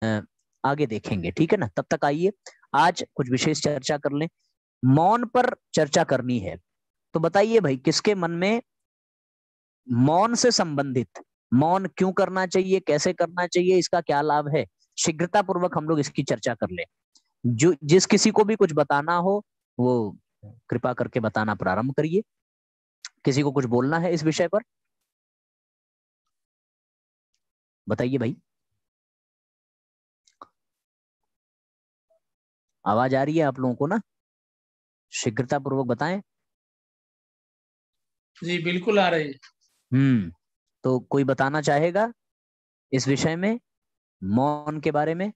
आगे देखेंगे, ठीक है ना। तब तक आइए आज कुछ विशेष चर्चा कर लें। मौन पर चर्चा करनी है, तो बताइए भाई किसके मन में मौन से संबंधित, मौन क्यों करना चाहिए, कैसे करना चाहिए, इसका क्या लाभ है, शीघ्रता पूर्वक हम लोग इसकी चर्चा कर लें। जो जिस किसी को भी कुछ बताना हो वो कृपा करके बताना प्रारंभ करिए। किसी को कुछ बोलना है इस विषय पर, बताइए भाई। आवाज आ रही है आप लोगों को ना? शीघ्रता पूर्वक बताएं। जी बिल्कुल आ रही है। तो कोई बताना चाहेगा इस विषय में, मौन के बारे में?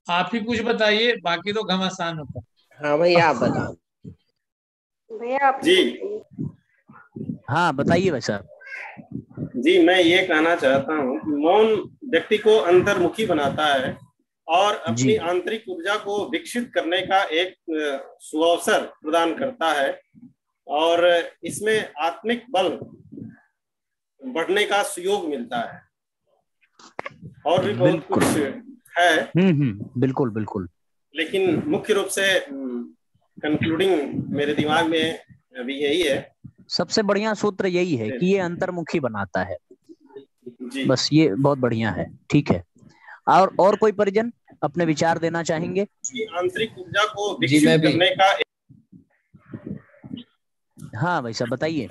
आप ही कुछ बताइए, बाकी तो घमासान होता है। हाँ भैया आप बताओ। भैया आप जी हाँ बताइए भाई साहब। जी, मैं ये कहना चाहता हूँ कि मौन व्यक्ति को अंतर्मुखी बनाता है और अपनी आंतरिक ऊर्जा को विकसित करने का एक सुअवसर प्रदान करता है, और इसमें आत्मिक बल बढ़ने का सुयोग मिलता है, और भी बहुत कुछ है। बिल्कुल बिल्कुल। लेकिन मुख्य रूप से कंक्लूडिंग मेरे दिमाग में अभी यही है, सबसे बढ़िया सूत्र यही है कि ये अंतर्मुखी बनाता है जी। बस, ये बहुत बढ़िया है, ठीक है। और कोई परिजन अपने विचार देना चाहेंगे? आंतरिक ऊर्जा को विकसित करने का हाँ भाई साहब बताइए,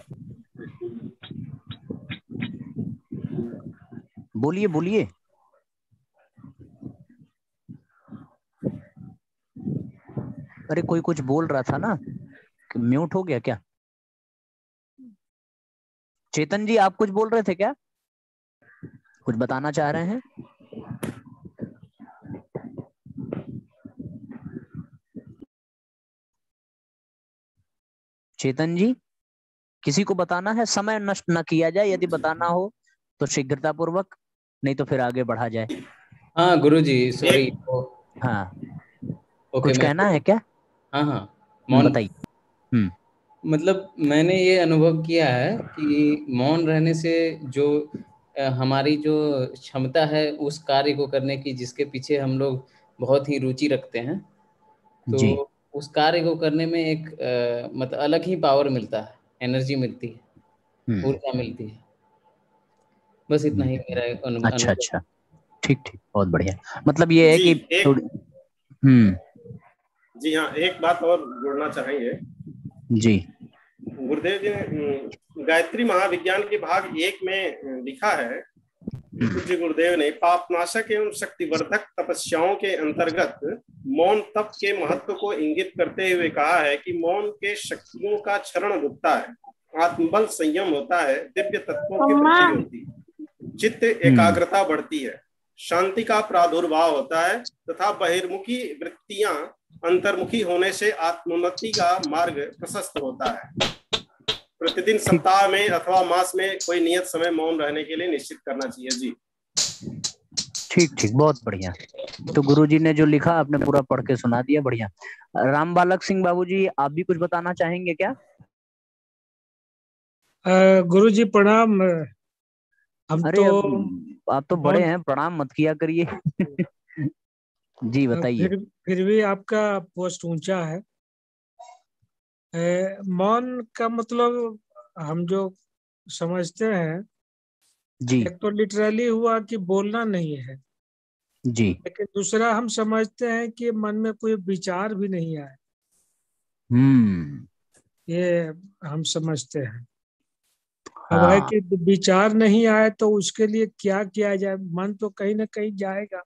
बोलिए बोलिए। अरे कोई कुछ बोल रहा था ना, म्यूट हो गया क्या? चेतन जी आप कुछ बोल रहे थे क्या, कुछ बताना चाह रहे हैं? चेतन जी, किसी को बताना है, समय नष्ट न किया जाए, यदि बताना हो तो शीघ्रता पूर्वक, नहीं तो फिर आगे बढ़ा जाए। हाँ गुरुजी सॉरी। हाँ कुछ कहना है क्या? हाँ बताइए। मतलब मैंने ये अनुभव किया है कि मौन रहने से जो हमारी जो क्षमता है उस कार्य को करने की, जिसके पीछे हम लोग बहुत ही रुचि रखते हैं, तो जी। उस कार्य को करने में एक मतलब अलग ही पावर मिलता है, एनर्जी मिलती है, ऊर्जा मिलती है। बस इतना ही मेरा अनुभव। अच्छा, ठीक, बहुत बढ़िया। मतलब ये है कि जी हाँ, एक बात और जोड़ना चाहेंगे जी। गुरुदेव जी ने गायत्री महाविज्ञान के भाग 1 में लिखा है, पूज्य गुरुदेव ने पापनाशक एवं शक्तिवर्धक तपस्याओं के अंतर्गत मौन तप के महत्व को इंगित करते हुए कहा है कि मौन के शक्तियों का क्षरण रुकता है, आत्मबल संयम होता है, दिव्य तत्वों की वृद्धि होती है, चित्त एकाग्रता बढ़ती है, शांति का प्रादुर्भाव होता है तथा बहिर्मुखी वृत्तियां अंतर्मुखी होने से आत्मोन्नति का मार्ग प्रशस्त होता है। प्रतिदिन सप्ताह में अथवा मास में कोई नियत समय मौन रहने के लिए निश्चित करना चाहिए। जी ठीक, बहुत बढ़िया। तो गुरुजी ने जो लिखा आपने पूरा पढ़ के सुना दिया, बढ़िया। राम बालक सिंह बाबूजी आप भी कुछ बताना चाहेंगे क्या? गुरुजी प्रणाम। अरे तो आप तो बड़े हैं, प्रणाम मत किया करिए। जी बताइए। फिर भी आपका पोस्ट ऊंचा है। मौन का मतलब हम जो समझते हैं जी, एक तो लिटरली हुआ कि बोलना नहीं है जी। लेकिन दूसरा हम समझते हैं कि मन में कोई विचार भी नहीं आए, ये हम समझते हैं। अब है कि विचार नहीं आए तो उसके लिए क्या किया जाए। मन तो कहीं ना कहीं जाएगा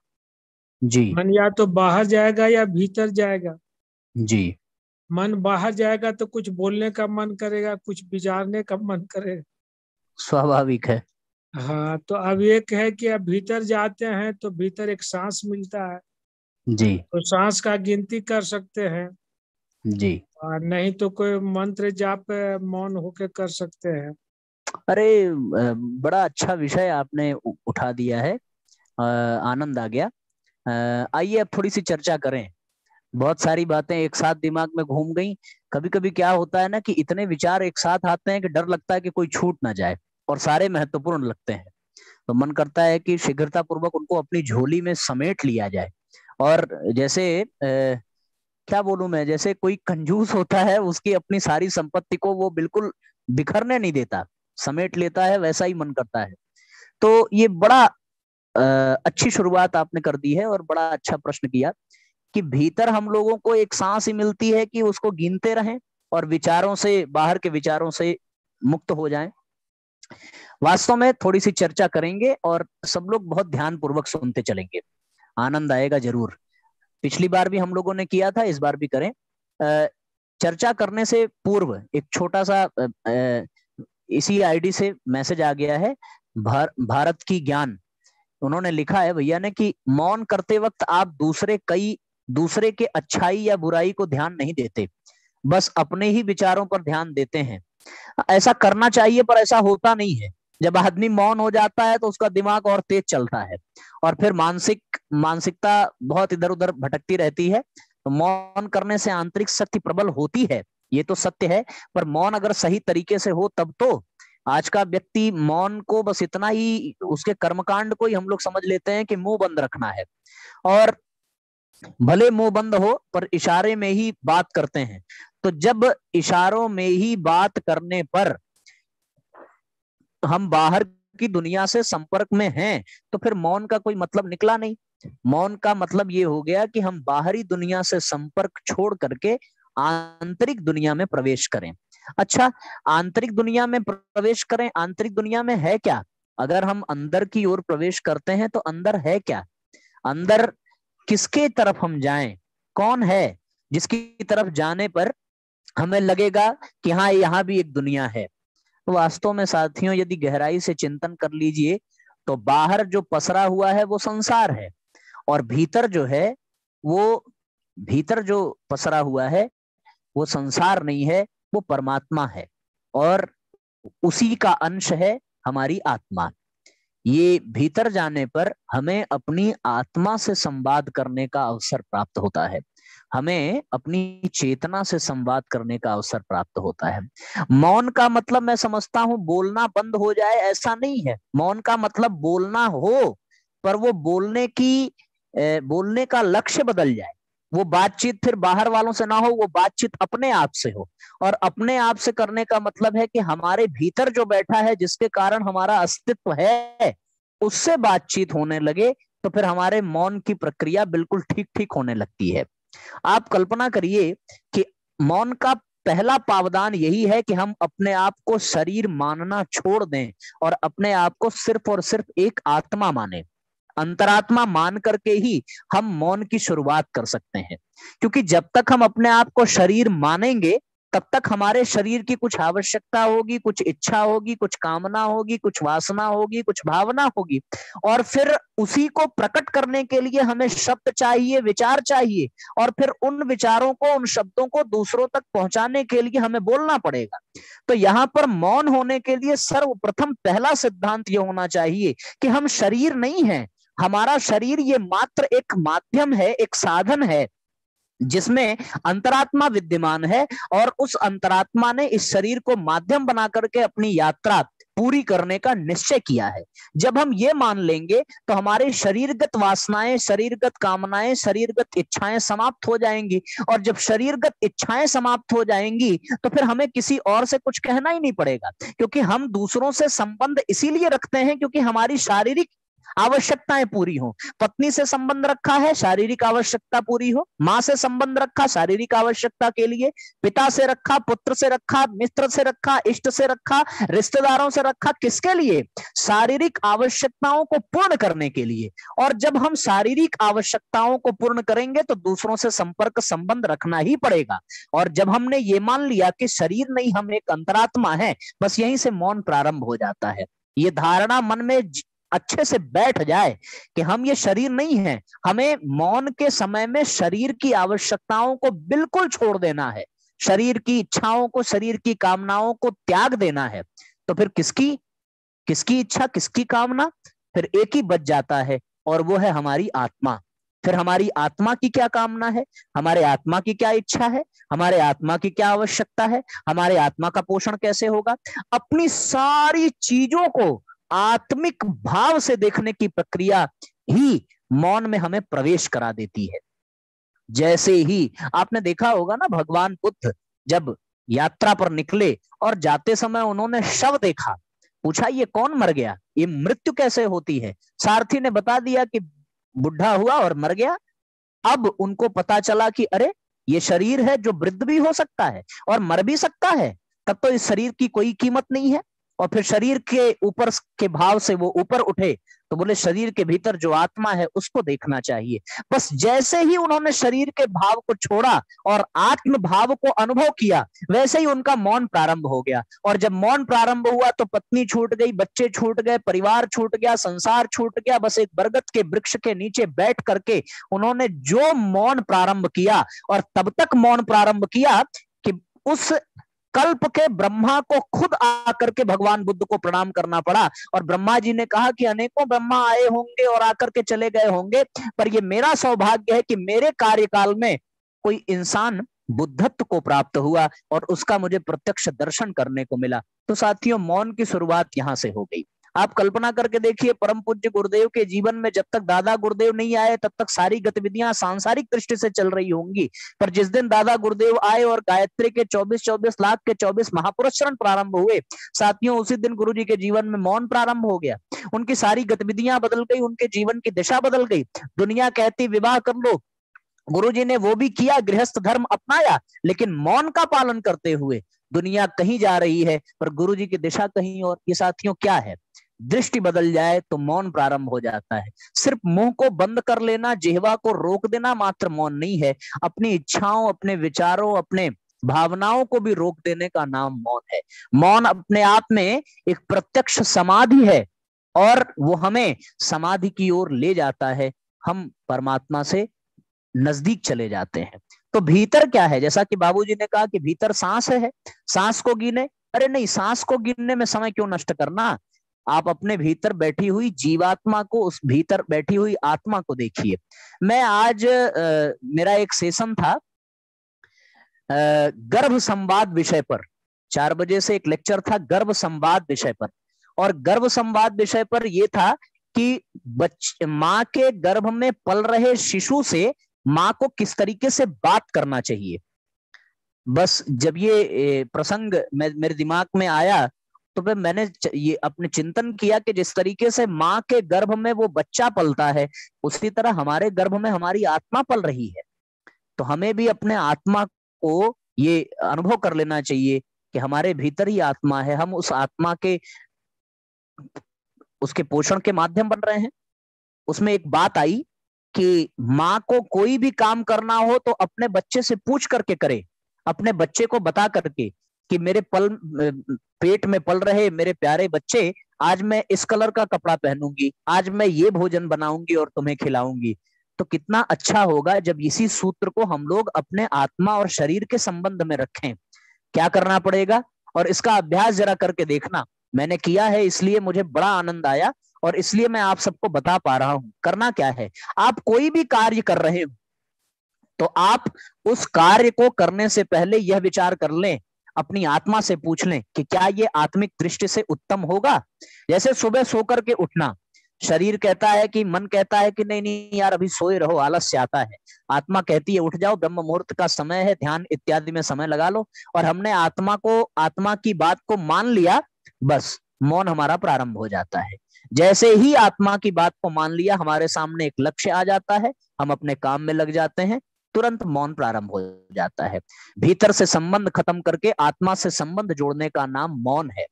जी, मन या तो बाहर जाएगा या भीतर जाएगा। जी। मन बाहर जाएगा तो कुछ बोलने का मन करेगा, कुछ विचारने का मन करेगा, स्वाभाविक है। हाँ तो अब एक है कि अब भीतर जाते हैं तो भीतर एक सांस मिलता है, जी, तो सांस का गिनती कर सकते हैं, जी। और नहीं तो कोई मंत्र जाप मौन होके कर सकते हैं। अरे बड़ा अच्छा विषय आपने उठा दिया है, आनंद आ गया। आइए अब थोड़ी सी चर्चा करें। बहुत सारी बातें एक साथ दिमाग में घूम गई। कभी कभी क्या होता है ना कि इतने विचार एक साथ आते हैं कि डर लगता है कि कोई छूट ना जाए, और सारे महत्वपूर्ण लगते हैं, तो मन करता है कि शीघ्रता पूर्वक उनको अपनी झोली में समेट लिया जाए। और जैसे क्या बोलूं मैं, जैसे कोई कंजूस होता है, उसकी अपनी सारी संपत्ति को वो बिल्कुल बिखरने नहीं देता, समेट लेता है, वैसा ही मन करता है। तो ये बड़ा अच्छी शुरुआत आपने कर दी है और बड़ा अच्छा प्रश्न किया कि भीतर हम लोगों को एक सांस ही मिलती है कि उसको गिनते रहें और विचारों से, बाहर के विचारों से मुक्त हो जाएं। वास्तव में थोड़ी सी चर्चा करेंगे और सब लोग बहुत ध्यानपूर्वक सुनते चलेंगे, आनंद आएगा जरूर। पिछली बार भी हम लोगों ने किया था, इस बार भी करें। चर्चा करने से पूर्व एक छोटा सा इसी आईडी से मैसेज आ गया है, भारत की ज्ञान, उन्होंने लिखा है भैया ने कि मौन करते वक्त आप दूसरे के अच्छाई या बुराई को ध्यान नहीं देते, बस अपने ही विचारों पर ध्यान देते हैं। ऐसा करना चाहिए पर ऐसा होता नहीं है। जब आदमी मौन हो जाता है तो उसका दिमाग और तेज चलता है और फिर मानसिकता बहुत इधर उधर भटकती रहती है। तो मौन करने से आंतरिक शक्ति प्रबल होती है, ये तो सत्य है, पर मौन अगर सही तरीके से हो तब तो। आज का व्यक्ति मौन को बस इतना ही, उसके कर्मकांड को ही हम लोग समझ लेते हैं कि मुंह बंद रखना है, और भले मुंह बंद हो पर इशारे में ही बात करते हैं। तो जब इशारों में ही बात करने पर हम बाहर की दुनिया से संपर्क में हैं, तो फिर मौन का कोई मतलब निकला नहीं। मौन का मतलब ये हो गया कि हम बाहरी दुनिया से संपर्क छोड़ करके आंतरिक दुनिया में प्रवेश करें। अच्छा, आंतरिक दुनिया में प्रवेश करें, आंतरिक दुनिया में है क्या? अगर हम अंदर की ओर प्रवेश करते हैं तो अंदर है क्या? अंदर किसके तरफ हम जाएं? कौन है जिसकी तरफ जाने पर हमें लगेगा कि हाँ यहाँ भी एक दुनिया है? तो वास्तव में साथियों, यदि गहराई से चिंतन कर लीजिए तो बाहर जो पसरा हुआ है वो संसार है, और भीतर जो पसरा हुआ है वो संसार नहीं है, वो परमात्मा है, और उसी का अंश है हमारी आत्मा। ये भीतर जाने पर हमें अपनी आत्मा से संवाद करने का अवसर प्राप्त होता है, हमें अपनी चेतना से संवाद करने का अवसर प्राप्त होता है। मौन का मतलब मैं समझता हूं बोलना बंद हो जाए, ऐसा नहीं है। मौन का मतलब बोलना हो, पर वो बोलने का लक्ष्य बदल जाए। वो बातचीत फिर बाहर वालों से ना हो, वो बातचीत अपने आप से हो। और अपने आप से करने का मतलब है कि हमारे भीतर जो बैठा है, जिसके कारण हमारा अस्तित्व है, उससे बातचीत होने लगे, तो फिर हमारे मौन की प्रक्रिया बिल्कुल ठीक ठीक होने लगती है। आप कल्पना करिए कि मौन का पहला पावदान यही है कि हम अपने आप को शरीर मानना छोड़ दें और अपने आप को सिर्फ और सिर्फ एक आत्मा माने। अंतरात्मा मान करके ही हम मौन की शुरुआत कर सकते हैं, क्योंकि जब तक हम अपने आप को शरीर मानेंगे तब तक हमारे शरीर की कुछ आवश्यकता होगी, कुछ इच्छा होगी, कुछ कामना होगी, कुछ वासना होगी, कुछ भावना होगी, और फिर उसी को प्रकट करने के लिए हमें शब्द चाहिए, विचार चाहिए, और फिर उन विचारों को, उन शब्दों को दूसरों तक पहुंचाने के लिए हमें बोलना पड़ेगा। तो यहाँ पर मौन होने के लिए सर्वप्रथम पहला सिद्धांत यह होना चाहिए कि हम शरीर नहीं है। हमारा शरीर ये मात्र एक माध्यम है, एक साधन है जिसमें अंतरात्मा विद्यमान है, और उस अंतरात्मा ने इस शरीर को माध्यम बना करके अपनी यात्रा पूरी करने का निश्चय किया है। जब हम ये मान लेंगे तो हमारे शरीरगत वासनाएं, शरीरगत कामनाएं, शरीरगत इच्छाएं समाप्त हो जाएंगी, और जब शरीरगत इच्छाएं समाप्त हो जाएंगी तो फिर हमें किसी और से कुछ कहना ही नहीं पड़ेगा, क्योंकि हम दूसरों से संबंध इसीलिए रखते हैं क्योंकि हमारी शारीरिक आवश्यकताएं पूरी हो। पत्नी से संबंध रखा है शारीरिक आवश्यकता पूरी हो, माँ से संबंध रखा शारीरिक आवश्यकता के लिए, पिता से रखा, पुत्र से रखा, मित्र से रखा, इष्ट से रखा, रिश्तेदारों से रखा, किसके लिए? शारीरिक आवश्यकताओं को पूर्ण करने के लिए। और जब हम शारीरिक आवश्यकताओं को पूर्ण करेंगे तो दूसरों से संपर्क संबंध रखना ही पड़ेगा। और जब हमने ये मान लिया कि शरीर नहीं, हम एक अंतरात्मा है, बस यहीं से मौन प्रारंभ हो जाता है। ये धारणा मन में अच्छे से बैठ जाए कि हम ये शरीर नहीं हैं, हमें मौन के समय में शरीर की आवश्यकताओं को बिल्कुल छोड़ देना है, शरीर की इच्छाओं को, शरीर की कामनाओं को त्याग देना है। तो फिर किसकी इच्छा, किसकी कामना? फिर एक ही बच जाता है, और वो है हमारी आत्मा। फिर हमारी आत्मा की क्या कामना है, हमारे आत्मा की क्या इच्छा है, हमारे आत्मा की क्या आवश्यकता है, हमारे आत्मा का पोषण कैसे होगा, अपनी सारी चीजों को आत्मिक भाव से देखने की प्रक्रिया ही मौन में हमें प्रवेश करा देती है। जैसे ही आपने देखा होगा ना, भगवान बुद्ध जब यात्रा पर निकले और जाते समय उन्होंने शव देखा, पूछा ये कौन मर गया, ये मृत्यु कैसे होती है, सारथी ने बता दिया कि बुढ़ा हुआ और मर गया। अब उनको पता चला कि अरे ये शरीर है जो वृद्ध भी हो सकता है और मर भी सकता है, तब तो इस शरीर की कोई कीमत नहीं है। और फिर शरीर के ऊपर के भाव से वो ऊपर उठे तो बोले शरीर के भीतर जो आत्मा है उसको देखना चाहिए। बस जैसे ही उन्होंने शरीर के भाव को छोड़ा और आत्म भाव को अनुभव किया, वैसे ही उनका मौन प्रारंभ हो गया। और जब मौन प्रारंभ हुआ तो पत्नी छूट गई, बच्चे छूट गए, परिवार छूट गया, संसार छूट गया। बस एक बरगद के वृक्ष के नीचे बैठ करके उन्होंने जो मौन प्रारंभ किया, और तब तक मौन प्रारंभ किया कि उस कल्प के ब्रह्मा को खुद आकर के भगवान बुद्ध को प्रणाम करना पड़ा। और ब्रह्मा जी ने कहा कि अनेकों ब्रह्मा आए होंगे और आकर के चले गए होंगे, पर ये मेरा सौभाग्य है कि मेरे कार्यकाल में कोई इंसान बुद्धत्व को प्राप्त हुआ और उसका मुझे प्रत्यक्ष दर्शन करने को मिला। तो साथियों, मौन की शुरुआत यहां से हो गई। आप कल्पना करके देखिए, परम पूज्य गुरुदेव के जीवन में जब तक दादा गुरुदेव नहीं आए तब तक सारी गतिविधियां सांसारिक दृष्टि से चल रही होंगी, पर जिस दिन दादा गुरुदेव आए और गायत्री के 24 लाख के 24 महापुरस्चरण प्रारंभ हुए, साथियों उसी दिन गुरु जी के जीवन में मौन प्रारंभ हो गया। उनकी सारी गतिविधियां बदल गई, उनके जीवन की दिशा बदल गई। दुनिया कहती विवाह कर लो, गुरु जी ने वो भी किया, गृहस्थ धर्म अपनाया, लेकिन मौन का पालन करते हुए। दुनिया कहीं जा रही है पर गुरु जी की दिशा कहीं और। ये साथियों क्या है, दृष्टि बदल जाए तो मौन प्रारंभ हो जाता है। सिर्फ मुंह को बंद कर लेना, जिह्वा को रोक देना मात्र मौन नहीं है। अपनी इच्छाओं, अपने विचारों, अपने भावनाओं को भी रोक देने का नाम मौन है। मौन अपने आप में एक प्रत्यक्ष समाधि है और वो हमें समाधि की ओर ले जाता है। हम परमात्मा से नजदीक चले जाते हैं। तो भीतर क्या है, जैसा कि बाबूजी ने कहा कि भीतर सांस है, सांस को गिने। अरे नहीं, सांस को गिनने में समय क्यों नष्ट करना, आप अपने भीतर बैठी हुई जीवात्मा को, उस भीतर बैठी हुई आत्मा को देखिए। मैं आज मेरा एक सेशन था गर्भ संवाद विषय पर, 4 बजे से एक लेक्चर था गर्भ संवाद विषय पर। और गर्भ संवाद विषय पर यह था कि माँ के गर्भ में पल रहे शिशु से माँ को किस तरीके से बात करना चाहिए। बस जब ये प्रसंग मेरे दिमाग में आया तो फिर मैंने ये अपने चिंतन किया कि जिस तरीके से माँ के गर्भ में वो बच्चा पलता है, उसी तरह हमारे गर्भ में हमारी आत्मा पल रही है। तो हमें भी अपने आत्मा को ये अनुभव कर लेना चाहिए कि हमारे भीतर ही आत्मा है, हम उस आत्मा के उसके पोषण के माध्यम बन रहे हैं। उसमें एक बात आई कि माँ को कोई भी काम करना हो तो अपने बच्चे से पूछ करके करे, अपने बच्चे को बता करके कि मेरे पेट में पल रहे मेरे प्यारे बच्चे, आज मैं इस कलर का कपड़ा पहनूंगी, आज मैं ये भोजन बनाऊंगी और तुम्हें खिलाऊंगी। तो कितना अच्छा होगा जब इसी सूत्र को हम लोग अपने आत्मा और शरीर के संबंध में रखें। क्या करना पड़ेगा, और इसका अभ्यास जरा करके देखना। मैंने किया है, इसलिए मुझे बड़ा आनंद आया और इसलिए मैं आप सबको बता पा रहा हूं। करना क्या है, आप कोई भी कार्य कर रहे हो तो आप उस कार्य को करने से पहले यह विचार कर लें, अपनी आत्मा से पूछ लें कि क्या ये आत्मिक दृष्टि से उत्तम होगा। जैसे सुबह सो करके उठना, शरीर कहता है कि, मन कहता है कि नहीं नहीं यार अभी सोए रहो, आलस्य आता है। आत्मा कहती है उठ जाओ, ब्रह्म मुहूर्त का समय है, ध्यान इत्यादि में समय लगा लो। और हमने आत्मा की बात को मान लिया, बस मौन हमारा प्रारंभ हो जाता है। जैसे ही आत्मा की बात को मान लिया, हमारे सामने एक लक्ष्य आ जाता है, हम अपने काम में लग जाते हैं, तुरंत मौन प्रारंभ हो जाता है। भीतर से संबंध खत्म करके आत्मा से संबंध जोड़ने का नाम मौन है।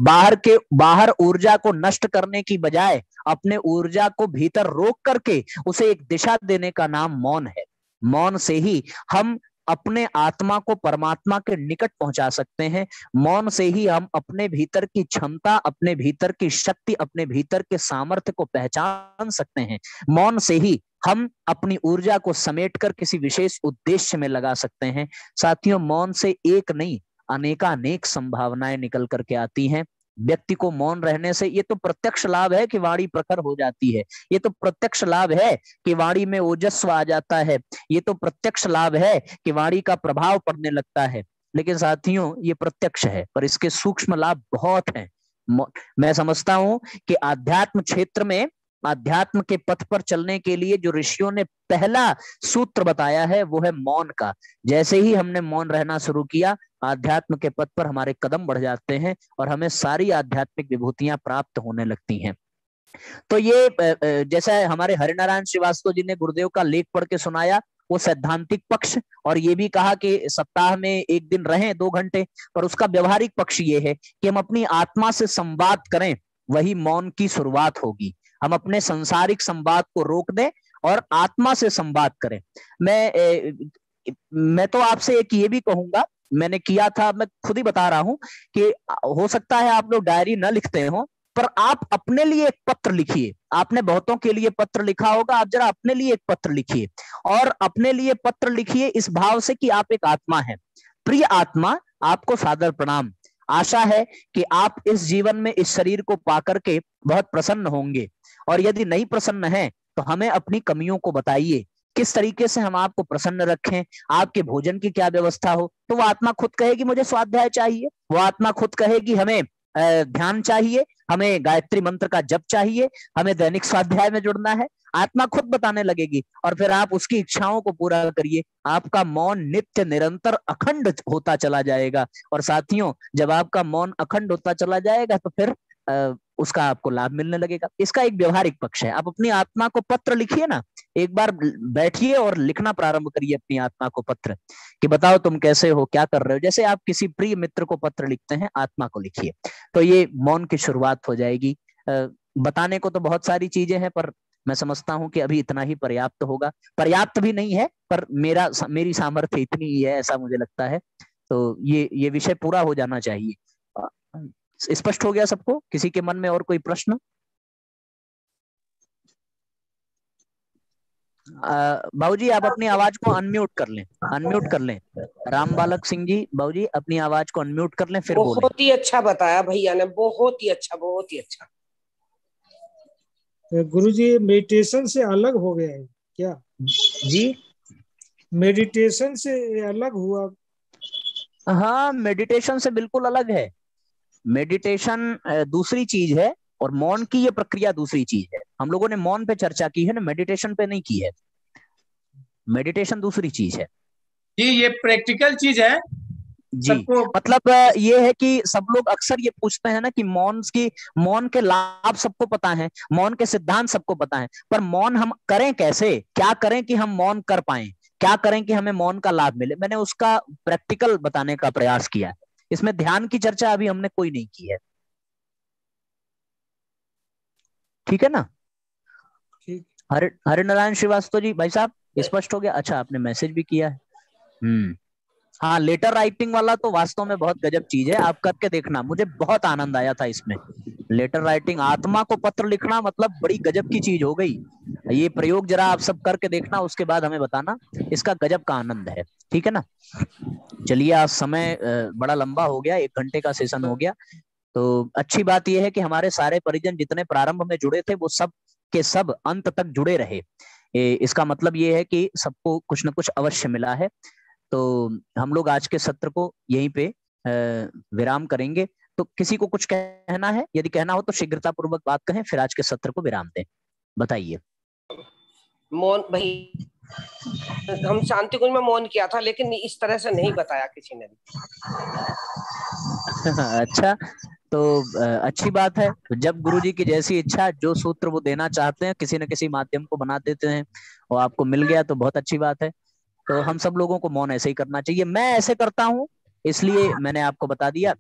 बाहर ऊर्जा को नष्ट करने की बजाय अपने ऊर्जा को भीतर रोक करके उसे एक दिशा देने का नाम मौन है। मौन से ही हम अपने आत्मा को परमात्मा के निकट पहुंचा सकते हैं। मौन से ही हम अपने भीतर की क्षमता, अपने भीतर की शक्ति, अपने भीतर के सामर्थ्य को पहचान सकते हैं। मौन से ही हम अपनी ऊर्जा को समेटकर किसी विशेष उद्देश्य में लगा सकते हैं। साथियों, मौन से एक नहीं अनेकानेक संभावनाएं निकल करके आती हैं। व्यक्ति को मौन रहने से ये तो प्रत्यक्ष लाभ है कि वाणी प्रखर हो जाती है, ये तो प्रत्यक्ष लाभ है कि वाणी में ओजस्व आ जाता है, ये तो प्रत्यक्ष लाभ है कि वाणी का प्रभाव पड़ने लगता है। लेकिन साथियों ये प्रत्यक्ष है, पर इसके सूक्ष्म लाभ बहुत हैं। मैं समझता हूं कि आध्यात्म क्षेत्र में आध्यात्म के पथ पर चलने के लिए जो ऋषियों ने पहला सूत्र बताया है वो है मौन का। जैसे ही हमने मौन रहना शुरू किया, आध्यात्म के पथ पर हमारे कदम बढ़ जाते हैं और हमें सारी आध्यात्मिक विभूतियां प्राप्त होने लगती हैं। तो ये जैसा हमारे हरिनारायण श्रीवास्तव जी ने गुरुदेव का लेख पढ़ के सुनाया, वो सैद्धांतिक पक्ष, और ये भी कहा कि सप्ताह में एक दिन रहें 2 घंटे, पर उसका व्यवहारिक पक्ष ये है कि हम अपनी आत्मा से संवाद करें, वही मौन की शुरुआत होगी। हम अपने सांसारिक संवाद को रोक दें और आत्मा से संवाद करें। मैं तो आपसे एक ये भी कहूंगा, मैंने किया था, मैं खुद ही बता रहा हूं कि हो सकता है आप लोग डायरी न लिखते हो, पर आप अपने लिए एक पत्र लिखिए। आपने बहुतों के लिए पत्र लिखा होगा, आप जरा अपने लिए एक पत्र लिखिए, और अपने लिए पत्र लिखिए इस भाव से कि आप एक आत्मा है। प्रिय आत्मा, आपको सादर प्रणाम। आशा है कि आप इस जीवन में इस शरीर को पाकर के बहुत प्रसन्न होंगे, और यदि नहीं प्रसन्न हैं तो हमें अपनी कमियों को बताइए, किस तरीके से हम आपको प्रसन्न रखें, आपके भोजन की क्या व्यवस्था हो। तो वो आत्मा खुद कहेगी मुझे स्वाध्याय चाहिए, वो आत्मा खुद कहेगी हमें ध्यान चाहिए, हमें गायत्री मंत्र का जप चाहिए, हमें दैनिक स्वाध्याय में जुड़ना है। आत्मा खुद बताने लगेगी, और फिर आप उसकी इच्छाओं को पूरा करिए। आपका मौन नित्य निरंतर अखंड होता चला जाएगा। और साथियों, जब आपका मौन अखंड होता चला जाएगा तो फिर उसका आपको लाभ मिलने लगेगा। इसका एक व्यवहारिक पक्ष है। आप अपनी आत्मा को पत्र लिखिए ना, एक बार बैठिए और लिखना प्रारंभ करिए अपनी आत्मा को पत्र, कि बताओ तुम कैसे हो, क्या कर रहे हो। जैसे आप किसी प्रिय मित्र को पत्र लिखते हैं, आत्मा को लिखिए। तो ये मौन की शुरुआत हो जाएगी। बताने को तो बहुत सारी चीजें हैं, पर मैं समझता हूं कि अभी इतना ही पर्याप्त होगा। पर्याप्त भी नहीं है, पर मेरी सामर्थ्य इतनी ही है, ऐसा मुझे लगता है। तो ये विषय पूरा हो जाना चाहिए। स्पष्ट हो गया सबको? किसी के मन में और कोई प्रश्न? बाबूजी आप अपनी आवाज को अनम्यूट कर लें, अनम्यूट कर लें। राम बालक सिंह जी, बाबूजी अपनी आवाज को अनम्यूट कर लें, फिर बोलें। बहुत ही अच्छा बताया भैया ने, बहुत ही अच्छा, बहुत ही अच्छा। गुरुजी मेडिटेशन से अलग हो गया है क्या? जी, मेडिटेशन से अलग हुआ? हाँ, मेडिटेशन से बिल्कुल अलग है। मेडिटेशन दूसरी चीज है, और मौन की ये प्रक्रिया दूसरी चीज है। हम लोगों ने मौन पे चर्चा की है ना, मेडिटेशन पे नहीं की है। मेडिटेशन दूसरी चीज है जी, ये प्रैक्टिकल चीज है जी। मतलब ये है कि सब लोग अक्सर ये पूछते हैं ना कि मौन के लाभ सबको पता है, मौन के सिद्धांत सबको पता है, पर मौन हम करें कैसे, क्या करें कि हम मौन कर पाए, क्या करें कि हमें मौन का लाभ मिले। मैंने उसका प्रैक्टिकल बताने का प्रयास किया है। इसमें ध्यान की चर्चा अभी हमने कोई नहीं की है। ठीक है ना? हरिनारायण श्रीवास्तव जी, भाई साहब स्पष्ट हो गया? अच्छा, आपने मैसेज भी किया है। हाँ, लेटर राइटिंग वाला तो वास्तव में बहुत गजब चीज है, आप करके देखना। मुझे बहुत आनंद आया था इसमें। लेटर राइटिंग, आत्मा को पत्र लिखना, मतलब बड़ी गजब की चीज हो गई। ये प्रयोग जरा आप सब करके देखना, उसके बाद हमें बताना, इसका गजब का आनंद है। ठीक है ना? चलिए, आज समय बड़ा लंबा हो गया, 1 घंटे का सेशन हो गया। तो अच्छी बात यह है कि हमारे सारे परिजन जितने प्रारंभ में जुड़े थे वो सब के सब अंत तक जुड़े रहे। इसका मतलब ये है कि सबको कुछ न कुछ अवश्य मिला है। तो हम लोग आज के सत्र को यहीं पे विराम करेंगे। तो किसी को कुछ कहना है? यदि कहना हो तो शीघ्रता पूर्वक बात कहें, फिर आज के सत्र को विराम दें। बताइए। मौन भाई, हम शांति कुंज में मौन किया था, लेकिन इस तरह से नहीं बताया किसी ने भी। अच्छा, तो अच्छी बात है। तो जब गुरुजी की जैसी इच्छा, जो सूत्र वो देना चाहते हैं, किसी न किसी माध्यम को बना देते हैं, और आपको मिल गया तो बहुत अच्छी बात है। तो हम सब लोगों को मौन ऐसे ही करना चाहिए। मैं ऐसे करता हूँ, इसलिए मैंने आपको बता दिया।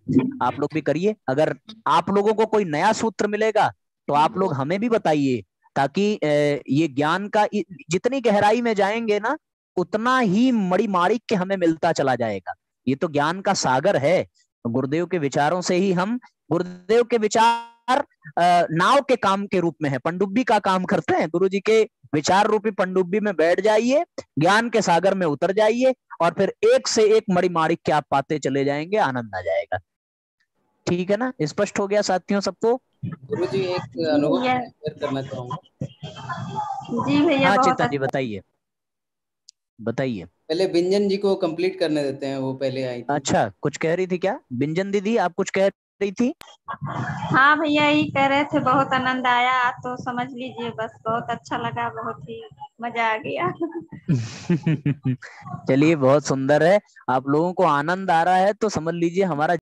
आप लोग भी करिए। अगर आप लोगों को कोई नया सूत्र मिलेगा तो आप लोग हमें भी बताइए, ताकि ये ज्ञान का जितनी गहराई में जाएंगे ना, उतना ही मणिमाणिक के हमें मिलता चला जाएगा। ये तो ज्ञान का सागर है। गुरुदेव के विचारों से ही हम, गुरुदेव के विचार नाव के काम के रूप में है, पनडुब्बी का काम करते हैं। गुरु जी के विचार रूपी पनडुब्बी में बैठ जाइए, ज्ञान के सागर में उतर जाइए, और फिर एक से एक मणिमाणिक के आप पाते चले जाएंगे, आनंद आ जाएगा। ठीक है ना, स्पष्ट हो गया साथियों सबको? गुरु जी एक अनुभव शेयर करना चाहूंगा। जी भैया हाँ बहुत चिंता जी अच्छा। बताइए बताइए। पहले बिंजन जी को कंप्लीट करने देते हैं, वो पहले आई थी। अच्छा कुछ कह रही थी क्या बिंजन दीदी, आप कुछ कह रही थी? हाँ भैया यही कह रहे थे, बहुत आनंद आया तो समझ लीजिए, बस बहुत अच्छा लगा, बहुत ही मजा आ गया। चलिए बहुत सुंदर है, आप लोगों को आनंद आ रहा है तो समझ लीजिए हमारा